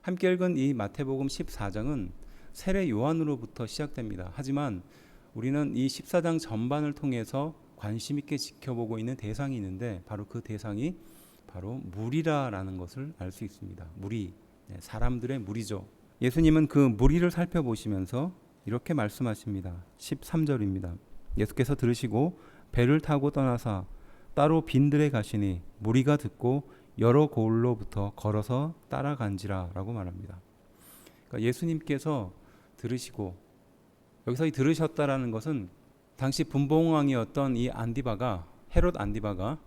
함께 읽은 이 마태복음 14장은 세례 요한으로부터 시작됩니다. 하지만 우리는 이 14장 전반을 통해서 관심 있게 지켜보고 있는 대상이 있는데 바로 그 대상이 바로 무리라라는 것을 알 수 있습니다. 무리, 사람들의 무리죠. 예수님은 그 무리를 살펴보시면서 이렇게 말씀하십니다. 13절입니다. 예수께서 들으시고 배를 타고 떠나사 따로 빈들에 가시니 무리가 듣고 여러 고을로부터 걸어서 따라간지라 라고 말합니다. 그러니까 예수님께서 들으시고, 여기서 이 들으셨다라는 것은 당시 분봉왕이었던 이 안디바가, 헤롯 안디바가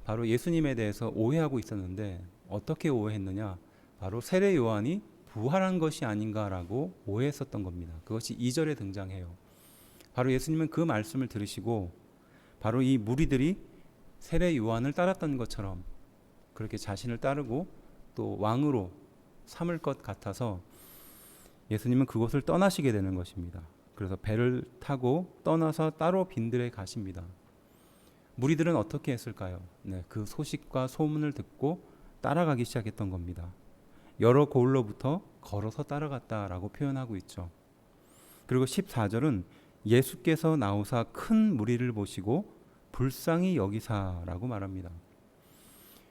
바로 예수님에 대해서 오해하고 있었는데 어떻게 오해했느냐, 바로 세례 요한이 부활한 것이 아닌가라고 오해했었던 겁니다. 그것이 2절에 등장해요. 바로 예수님은 그 말씀을 들으시고 바로 이 무리들이 세례 요한을 따랐던 것처럼 그렇게 자신을 따르고 또 왕으로 삼을 것 같아서 예수님은 그곳을 떠나시게 되는 것입니다. 그래서 배를 타고 떠나서 따로 빈들에 가십니다. 무리들은 어떻게 했을까요? 그 소식과 소문을 듣고 따라가기 시작했던 겁니다. 여러 고을로부터 걸어서 따라갔다라고 표현하고 있죠. 그리고 14절은 예수께서 나오사 큰 무리를 보시고 불쌍히 여기사라고 말합니다.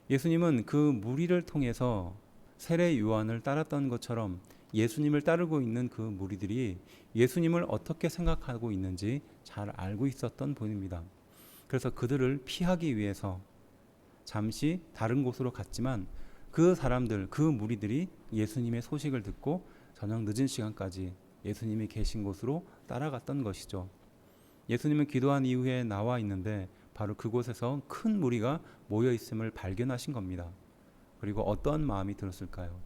예수님은 그 무리를 통해서 세례 요한을 따랐던 것처럼 예수님을 따르고 있는 그 무리들이 예수님을 어떻게 생각하고 있는지 잘 알고 있었던 분입니다. 그래서 그들을 피하기 위해서 잠시 다른 곳으로 갔지만 그 사람들, 그 무리들이 예수님의 소식을 듣고 저녁 늦은 시간까지 예수님이 계신 곳으로 따라갔던 것이죠. 예수님은 기도한 이후에 나와 있는데 바로 그곳에서 큰 무리가 모여 있음을 발견하신 겁니다. 그리고 어떤 마음이 들었을까요?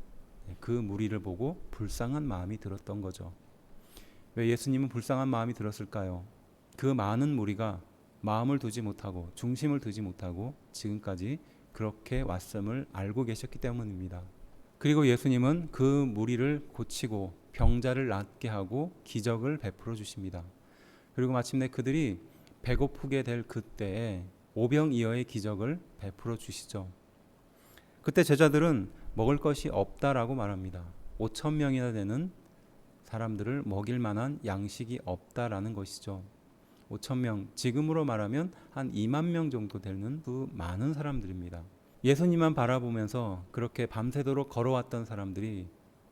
그 무리를 보고 불쌍한 마음이 들었던 거죠. 왜 예수님은 불쌍한 마음이 들었을까요? 그 많은 무리가 마음을 두지 못하고 중심을 두지 못하고 지금까지 그렇게 왔음을 알고 계셨기 때문입니다. 그리고 예수님은 그 무리를 고치고 병자를 낫게 하고 기적을 베풀어 주십니다. 그리고 마침내 그들이 배고프게 될 그때에 오병이어의 기적을 베풀어 주시죠. 그때 제자들은 먹을 것이 없다라고 말합니다. 5천 명이나 되는 사람들을 먹일 만한 양식이 없다라는 것이죠. 5천 명, 지금으로 말하면 한 2만 명 정도 되는 그 많은 사람들입니다. 예수님만 바라보면서 그렇게 밤새도록 걸어왔던 사람들이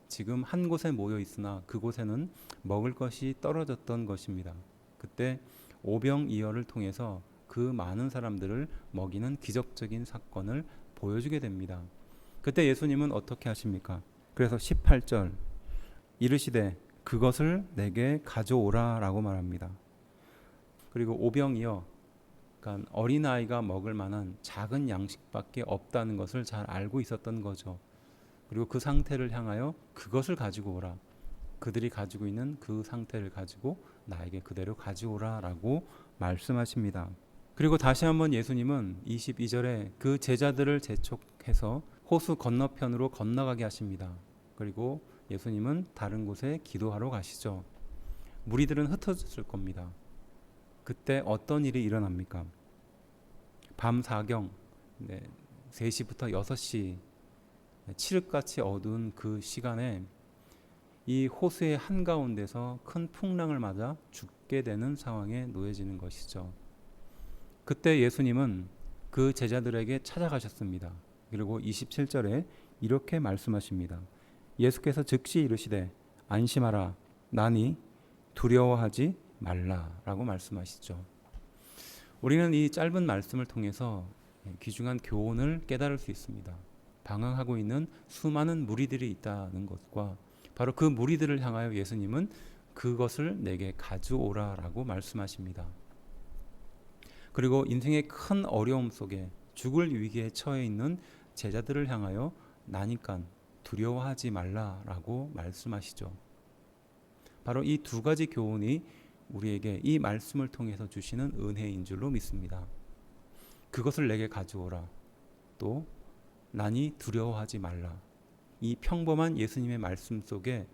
지금 한 곳에 모여 있으나 그곳에는 먹을 것이 떨어졌던 것입니다. 그때 오병이어를 통해서 그 많은 사람들을 먹이는 기적적인 사건을 보여주게 됩니다. 그때 예수님은 어떻게 하십니까? 그래서 18절 이르시되 그것을 내게 가져오라 라고 말합니다. 그리고 오병이어, 그러니까 어린아이가 먹을 만한 작은 양식밖에 없다는 것을 잘 알고 있었던 거죠. 그리고 그 상태를 향하여 그것을 가지고 오라. 그들이 가지고 있는 그 상태를 가지고 나에게 그대로 가져오라 라고 말씀하십니다. 그리고 다시 한번 예수님은 22절에 그 제자들을 재촉해서 호수 건너편으로 건너가게 하십니다. 그리고 예수님은 다른 곳에 기도하러 가시죠. 무리들은 흩어졌을 겁니다. 그때 어떤 일이 일어납니까? 밤 사경 3시부터 6시 칠흑같이 어두운 그 시간에 이 호수의 한가운데서 큰 풍랑을 맞아 죽게 되는 상황에 놓여지는 것이죠. 그때 예수님은 그 제자들에게 찾아가셨습니다. 그리고 27절에 이렇게 말씀하십니다. 예수께서 즉시 이르시되 안심하라 나니 두려워하지 말라라고 말씀하시죠. 우리는 이 짧은 말씀을 통해서 귀중한 교훈을 깨달을 수 있습니다. 방황하고 있는 수많은 무리들이 있다는 것과 바로 그 무리들을 향하여 예수님은 그것을 내게 가져오라라고 말씀하십니다. 그리고 인생의 큰 어려움 속에 죽을 위기에 처해 있는 제자들을 향하여 나니까 두려워하지 말라라고 말씀하시죠. 바로 이 두 가지 교훈이 우리에게 이 말씀을 통해서 주시는 은혜인 줄로 믿습니다. 그것을 내게 가져오라. 또 나니 두려워하지 말라. 이 평범한 예수님의 말씀 속에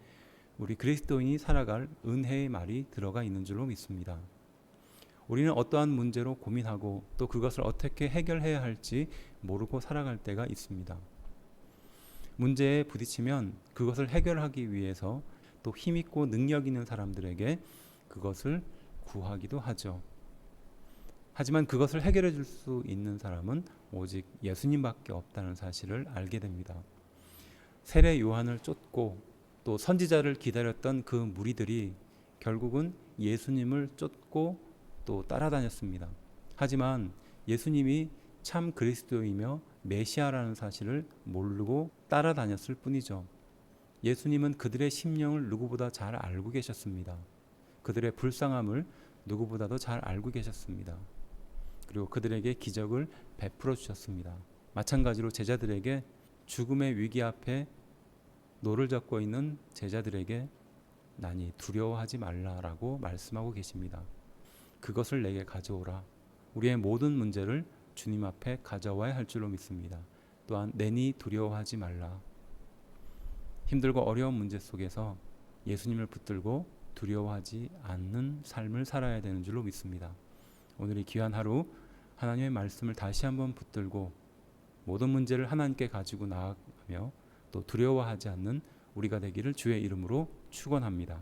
우리 그리스도인이 살아갈 은혜의 말이 들어가 있는 줄로 믿습니다. 우리는 어떠한 문제로 고민하고 또 그것을 어떻게 해결해야 할지 모르고 살아갈 때가 있습니다. 문제에 부딪히면 그것을 해결하기 위해서 또 힘있고 능력 있는 사람들에게 그것을 구하기도 하죠. 하지만 그것을 해결해 줄 수 있는 사람은 오직 예수님밖에 없다는 사실을 알게 됩니다. 세례 요한을 쫓고 또 선지자를 기다렸던 그 무리들이 결국은 예수님을 쫓고 또 따라다녔습니다. 하지만 예수님이 참 그리스도이며 메시아라는 사실을 모르고 따라다녔을 뿐이죠. 예수님은 그들의 심령을 누구보다 잘 알고 계셨습니다. 그들의 불쌍함을 누구보다도 잘 알고 계셨습니다. 그리고 그들에게 기적을 베풀어 주셨습니다. 마찬가지로 제자들에게 죽음의 위기 앞에 노를 젓고 있는 제자들에게 나니 두려워하지 말라라고 말씀하고 계십니다. 그것을 내게 가져오라. 우리의 모든 문제를 주님 앞에 가져와야 할 줄로 믿습니다. 또한 내니 두려워하지 말라. 힘들고 어려운 문제 속에서 예수님을 붙들고 두려워하지 않는 삶을 살아야 되는 줄로 믿습니다. 오늘 이 귀한 하루 하나님의 말씀을 다시 한번 붙들고 모든 문제를 하나님께 가지고 나아가며 또 두려워하지 않는 우리가 되기를 주의 이름으로 축원합니다.